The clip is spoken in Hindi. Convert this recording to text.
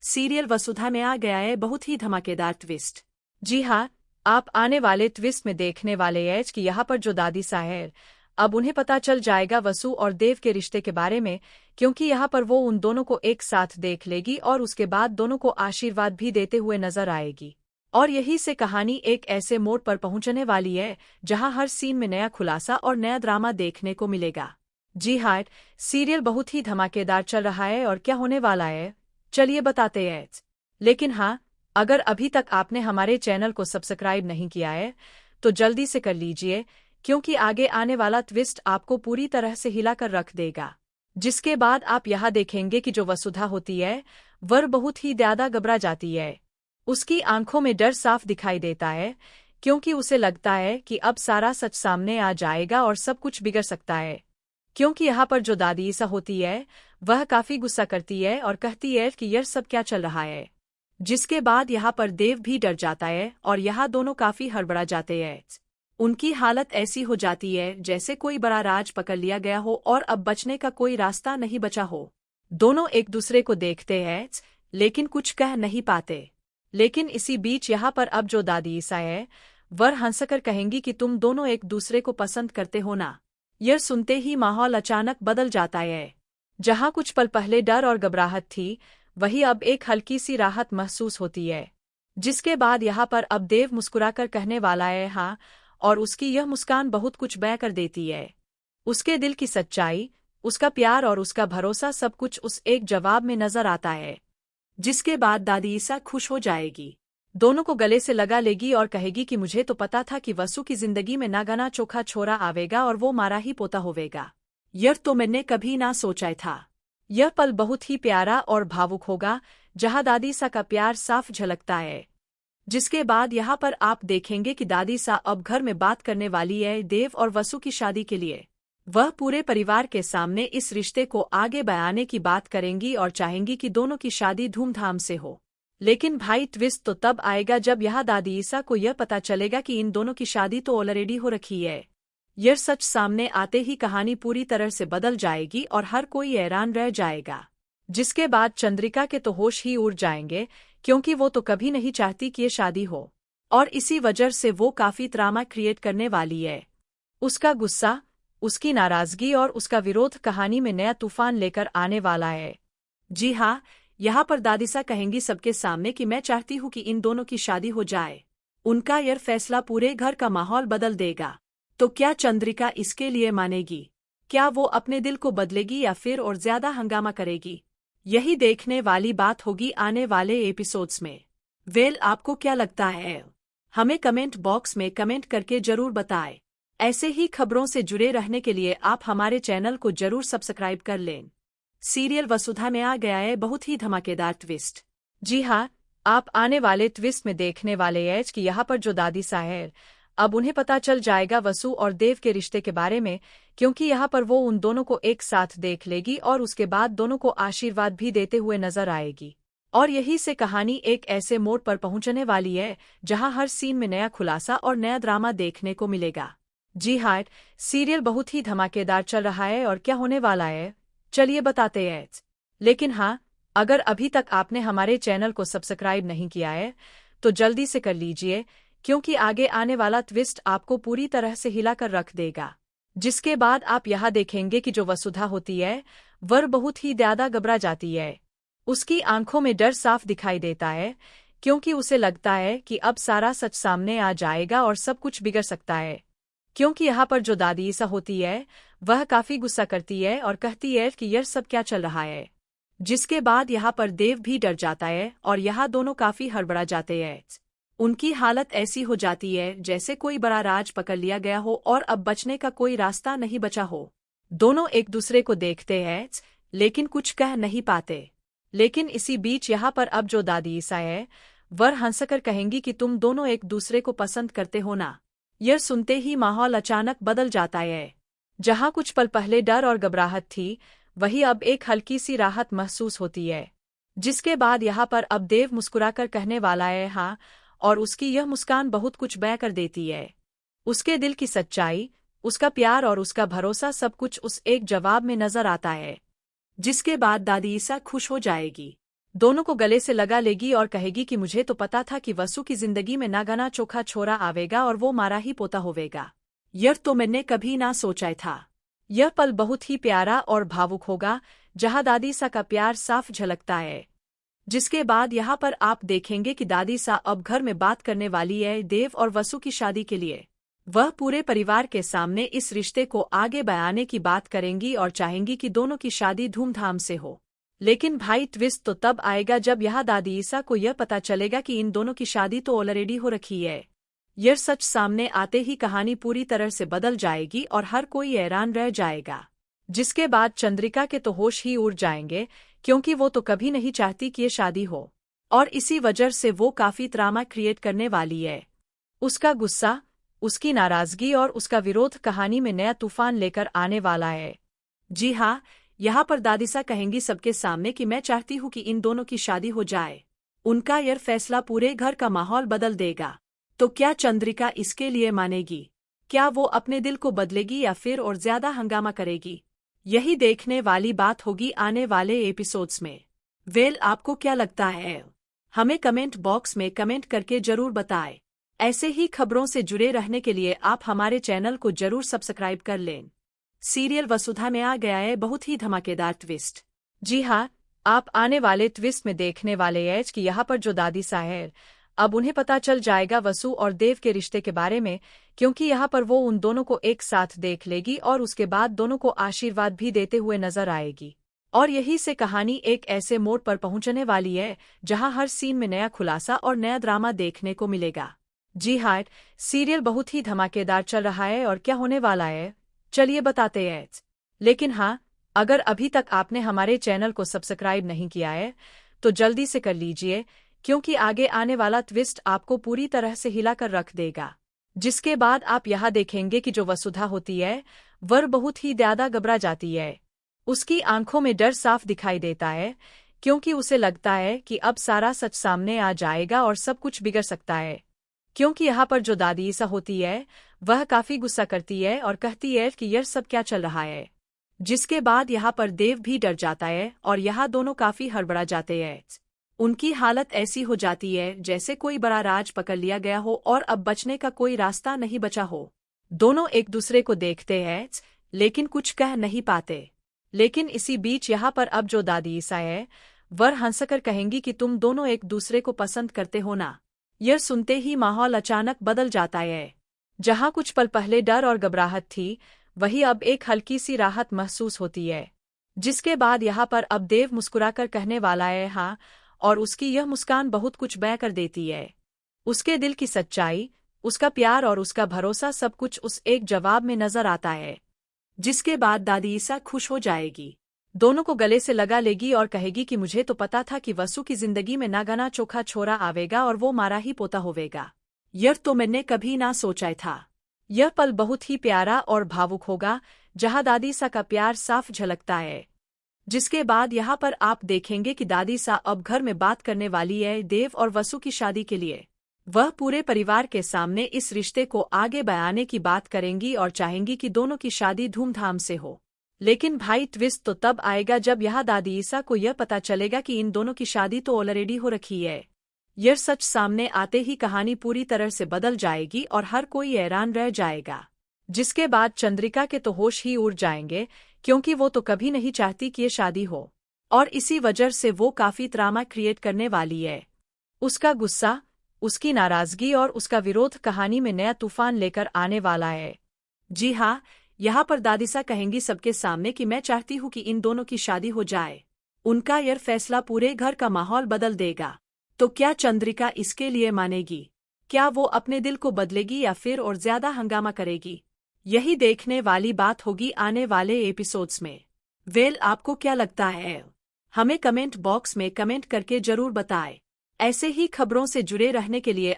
सीरियल वसुधा में आ गया है बहुत ही धमाकेदार ट्विस्ट। जी हाँ, आप आने वाले ट्विस्ट में देखने वाले हैं कि यहाँ पर जो दादी साहेर, अब उन्हें पता चल जाएगा वसु और देव के रिश्ते के बारे में, क्योंकि यहाँ पर वो उन दोनों को एक साथ देख लेगी और उसके बाद दोनों को आशीर्वाद भी देते हुए नजर आएगी। और यही से कहानी एक ऐसे मोड़ पर पहुंचने वाली है जहां हर सीन में नया खुलासा और नया ड्रामा देखने को मिलेगा। जी हाँ, सीरियल बहुत ही धमाकेदार चल रहा है और क्या होने वाला है, चलिए बताते हैं। लेकिन हाँ, अगर अभी तक आपने हमारे चैनल को सब्सक्राइब नहीं किया है तो जल्दी से कर लीजिए, क्योंकि आगे आने वाला ट्विस्ट आपको पूरी तरह से हिलाकर रख देगा। जिसके बाद आप यह देखेंगे कि जो वसुधा होती है वह बहुत ही ज्यादा घबरा जाती है। उसकी आंखों में डर साफ दिखाई देता है, क्योंकि उसे लगता है कि अब सारा सच सामने आ जाएगा और सब कुछ बिगड़ सकता है। क्योंकि यहाँ पर जो दादी ईसा होती है वह काफी गुस्सा करती है और कहती है कि यह सब क्या चल रहा है। जिसके बाद यहाँ पर देव भी डर जाता है और यहाँ दोनों काफी हड़बड़ा जाते हैं। उनकी हालत ऐसी हो जाती है जैसे कोई बड़ा राज पकड़ लिया गया हो और अब बचने का कोई रास्ता नहीं बचा हो। दोनों एक दूसरे को देखते हैं लेकिन कुछ कह नहीं पाते। लेकिन इसी बीच यहाँ पर अब जो दादी ईसा है वह हंसकर कहेंगी कि तुम दोनों एक दूसरे को पसंद करते हो ना। यह सुनते ही माहौल अचानक बदल जाता है। जहाँ कुछ पल पहले डर और घबराहट थी, वही अब एक हल्की सी राहत महसूस होती है। जिसके बाद यहाँ पर अब देव मुस्कुराकर कहने वाला है हाँ, और उसकी यह मुस्कान बहुत कुछ बयां कर देती है। उसके दिल की सच्चाई, उसका प्यार और उसका भरोसा सब कुछ उस एक जवाब में नजर आता है। जिसके बाद दादी ईसा खुश हो जाएगी, दोनों को गले से लगा लेगी और कहेगी कि मुझे तो पता था कि वसु की जिंदगी में नागाना चोखा छोरा आवेगा और वो मारा ही पोता होवेगा। यह तो मैंने कभी ना सोचा था। यह पल बहुत ही प्यारा और भावुक होगा, जहां दादी सा का प्यार साफ झलकता है। जिसके बाद यहाँ पर आप देखेंगे कि दादी सा अब घर में बात करने वाली है देव और वसु की शादी के लिए। वह पूरे परिवार के सामने इस रिश्ते को आगे बढ़ाने की बात करेंगी और चाहेंगी कि दोनों की शादी धूमधाम से हो। लेकिन भाई ट्विस्ट तो तब आएगा जब यह दादी ईसा को यह पता चलेगा कि इन दोनों की शादी तो ऑलरेडी हो रखी है। यह सच सामने आते ही कहानी पूरी तरह से बदल जाएगी और हर कोई हैरान रह जाएगा। जिसके बाद चंद्रिका के तो होश ही उड़ जाएंगे, क्योंकि वो तो कभी नहीं चाहती कि ये शादी हो, और इसी वजह से वो काफी ड्रामा क्रिएट करने वाली है। उसका गुस्सा, उसकी नाराजगी और उसका विरोध कहानी में नया तूफान लेकर आने वाला है। जी हाँ, यहाँ पर दादीसा कहेंगी सबके सामने कि मैं चाहती हूँ कि इन दोनों की शादी हो जाए। उनका यह फैसला पूरे घर का माहौल बदल देगा। तो क्या चंद्रिका इसके लिए मानेगी? क्या वो अपने दिल को बदलेगी या फिर और ज्यादा हंगामा करेगी? यही देखने वाली बात होगी आने वाले एपिसोड्स में। आपको क्या लगता है? हमें कमेंट बॉक्स में कमेंट करके जरूर बताएं। ऐसे ही खबरों से जुड़े रहने के लिए आप हमारे चैनल को जरूर सब्सक्राइब कर लें। सीरियल वसुधा में आ गया है बहुत ही धमाकेदार ट्विस्ट। जी हाँ, आप आने वाले ट्विस्ट में देखने वाले हैं कि यहाँ पर जो दादी साहेर, अब उन्हें पता चल जाएगा वसु और देव के रिश्ते के बारे में, क्योंकि यहाँ पर वो उन दोनों को एक साथ देख लेगी और उसके बाद दोनों को आशीर्वाद भी देते हुए नजर आएगी। और यही से कहानी एक ऐसे मोड़ पर पहुंचने वाली है जहां हर सीन में नया खुलासा और नया ड्रामा देखने को मिलेगा। जी हाँ, सीरियल बहुत ही धमाकेदार चल रहा है और क्या होने वाला है, चलिए बताते हैं। लेकिन हाँ, अगर अभी तक आपने हमारे चैनल को सब्सक्राइब नहीं किया है तो जल्दी से कर लीजिए, क्योंकि आगे आने वाला ट्विस्ट आपको पूरी तरह से हिलाकर रख देगा। जिसके बाद आप यह देखेंगे कि जो वसुधा होती है वह बहुत ही ज्यादा घबरा जाती है। उसकी आंखों में डर साफ दिखाई देता है, क्योंकि उसे लगता है कि अब सारा सच सामने आ जाएगा और सब कुछ बिगड़ सकता है। क्योंकि यहाँ पर जो दादी ईसा होती है वह काफी गुस्सा करती है और कहती है कि यह सब क्या चल रहा है। जिसके बाद यहाँ पर देव भी डर जाता है और यहाँ दोनों काफी हड़बड़ा जाते हैं। उनकी हालत ऐसी हो जाती है जैसे कोई बड़ा राज पकड़ लिया गया हो और अब बचने का कोई रास्ता नहीं बचा हो। दोनों एक दूसरे को देखते हैं लेकिन कुछ कह नहीं पाते। लेकिन इसी बीच यहाँ पर अब जो दादी ईसा है वह हंसकर कहेंगी कि तुम दोनों एक दूसरे को पसंद करते हो ना। यह सुनते ही माहौल अचानक बदल जाता है। जहाँ कुछ पल पहले डर और घबराहट थी, वही अब एक हल्की सी राहत महसूस होती है। जिसके बाद यहाँ पर अब देव मुस्कुराकर कहने वाला है हाँ, और उसकी यह मुस्कान बहुत कुछ बयां कर देती है। उसके दिल की सच्चाई, उसका प्यार और उसका भरोसा सब कुछ उस एक जवाब में नजर आता है। जिसके बाद दादी ईसा खुश हो जाएगी, दोनों को गले से लगा लेगी और कहेगी कि मुझे तो पता था कि वसु की जिंदगी में नागाना चोखा छोरा आवेगा और वो मारा ही पोता होवेगा। यह तो मैंने कभी ना सोचा था। यह पल बहुत ही प्यारा और भावुक होगा, जहां दादी सा का प्यार साफ झलकता है। जिसके बाद यहाँ पर आप देखेंगे कि दादी सा अब घर में बात करने वाली है देव और वसु की शादी के लिए। वह पूरे परिवार के सामने इस रिश्ते को आगे बढ़ाने की बात करेंगी और चाहेंगी कि दोनों की शादी धूमधाम से हो। लेकिन भाई ट्विस्ट तो तब आएगा जब यह दादी ईसा को यह पता चलेगा कि इन दोनों की शादी तो ऑलरेडी हो रखी है। यह सच सामने आते ही कहानी पूरी तरह से बदल जाएगी और हर कोई हैरान रह जाएगा। जिसके बाद चंद्रिका के तो होश ही उड़ जाएंगे, क्योंकि वो तो कभी नहीं चाहती कि ये शादी हो, और इसी वजह से वो काफी ड्रामा क्रिएट करने वाली है। उसका गुस्सा, उसकी नाराजगी और उसका विरोध कहानी में नया तूफान लेकर आने वाला है। जी हाँ, यहाँ पर दादीसा कहेंगी सबके सामने कि मैं चाहती हूँ कि इन दोनों की शादी हो जाए। उनका यह फैसला पूरे घर का माहौल बदल देगा। तो क्या चंद्रिका इसके लिए मानेगी? क्या वो अपने दिल को बदलेगी या फिर और ज्यादा हंगामा करेगी? यही देखने वाली बात होगी आने वाले एपिसोड्स में। आपको क्या लगता है? हमें कमेंट बॉक्स में कमेंट करके जरूर बताएं। ऐसे ही खबरों से जुड़े रहने के लिए आप हमारे चैनल को जरूर सब्सक्राइब कर लें। सीरियल वसुधा में आ गया है बहुत ही धमाकेदार ट्विस्ट। जी हाँ, आप आने वाले ट्विस्ट में देखने वाले हैं कि यहाँ पर जो दादी सा है, अब उन्हें पता चल जाएगा वसु और देव के रिश्ते के बारे में, क्योंकि यहाँ पर वो उन दोनों को एक साथ देख लेगी और उसके बाद दोनों को आशीर्वाद भी देते हुए नजर आएगी। और यही से कहानी एक ऐसे मोड़ पर पहुंचने वाली है जहां हर सीन में नया खुलासा और नया ड्रामा देखने को मिलेगा। जी हाँ, सीरियल बहुत ही धमाकेदार चल रहा है और क्या होने वाला है, चलिए बताते हैं। लेकिन हाँ, अगर अभी तक आपने हमारे चैनल को सब्सक्राइब नहीं किया है तो जल्दी से कर लीजिए, क्योंकि आगे आने वाला ट्विस्ट आपको पूरी तरह से हिलाकर रख देगा। जिसके बाद आप यह देखेंगे कि जो वसुधा होती है वह बहुत ही ज्यादा घबरा जाती है। उसकी आंखों में डर साफ दिखाई देता है, क्योंकि उसे लगता है कि अब सारा सच सामने आ जाएगा और सब कुछ बिगड़ सकता है। क्योंकि यहाँ पर जो दादी ईसा होती है वह काफी गुस्सा करती है और कहती है कि यह सब क्या चल रहा है। जिसके बाद यहाँ पर देव भी डर जाता है और यहाँ दोनों काफी हड़बड़ा जाते हैं। उनकी हालत ऐसी हो जाती है जैसे कोई बड़ा राज पकड़ लिया गया हो और अब बचने का कोई रास्ता नहीं बचा हो। दोनों एक दूसरे को देखते हैं लेकिन कुछ कह नहीं पाते। लेकिन इसी बीच यहाँ पर अब जो दादी ईसा है वह हंसकर कहेंगी कि तुम दोनों एक दूसरे को पसंद करते हो ना। यह सुनते ही माहौल अचानक बदल जाता है। जहाँ कुछ पल पहले डर और घबराहट थी, वही अब एक हल्की सी राहत महसूस होती है। जिसके बाद यहाँ पर अब देव मुस्कुराकर कहने वाला है हाँ, और उसकी यह मुस्कान बहुत कुछ बयां कर देती है। उसके दिल की सच्चाई, उसका प्यार और उसका भरोसा सब कुछ उस एक जवाब में नजर आता है। जिसके बाद दादी ईसा खुश हो जाएगी, दोनों को गले से लगा लेगी और कहेगी कि मुझे तो पता था कि वसु की जिंदगी में नागाना चोखा छोरा आवेगा और वो मारा ही पोता होवेगा। यह तो मैंने कभी ना सोचा था। यह पल बहुत ही प्यारा और भावुक होगा, जहां दादी सा का प्यार साफ झलकता है। जिसके बाद यहाँ पर आप देखेंगे कि दादी सा अब घर में बात करने वाली है देव और वसु की शादी के लिए। वह पूरे परिवार के सामने इस रिश्ते को आगे बढ़ाने की बात करेंगी और चाहेंगी कि दोनों की शादी धूमधाम से हो। लेकिन भाई ट्विस्ट तो तब आएगा जब यह दादी ईसा को यह पता चलेगा कि इन दोनों की शादी तो ऑलरेडी हो रखी है। यह सच सामने आते ही कहानी पूरी तरह से बदल जाएगी और हर कोई हैरान रह जाएगा। जिसके बाद चंद्रिका के तो होश ही उड़ जाएंगे, क्योंकि वो तो कभी नहीं चाहती कि ये शादी हो, और इसी वजह से वो काफी ड्रामा क्रिएट करने वाली है। उसका गुस्सा, उसकी नाराजगी और उसका विरोध कहानी में नया तूफान लेकर आने वाला है। जी हाँ, यहाँ पर दादीसा कहेंगी सबके सामने कि मैं चाहती हूँ कि इन दोनों की शादी हो जाए। उनका यह फैसला पूरे घर का माहौल बदल देगा। तो क्या चंद्रिका इसके लिए मानेगी? क्या वो अपने दिल को बदलेगी या फिर और ज्यादा हंगामा करेगी? यही देखने वाली बात होगी आने वाले एपिसोड्स में। आपको क्या लगता है? हमें कमेंट बॉक्स में कमेंट करके जरूर बताएं। ऐसे ही खबरों से जुड़े रहने के लिए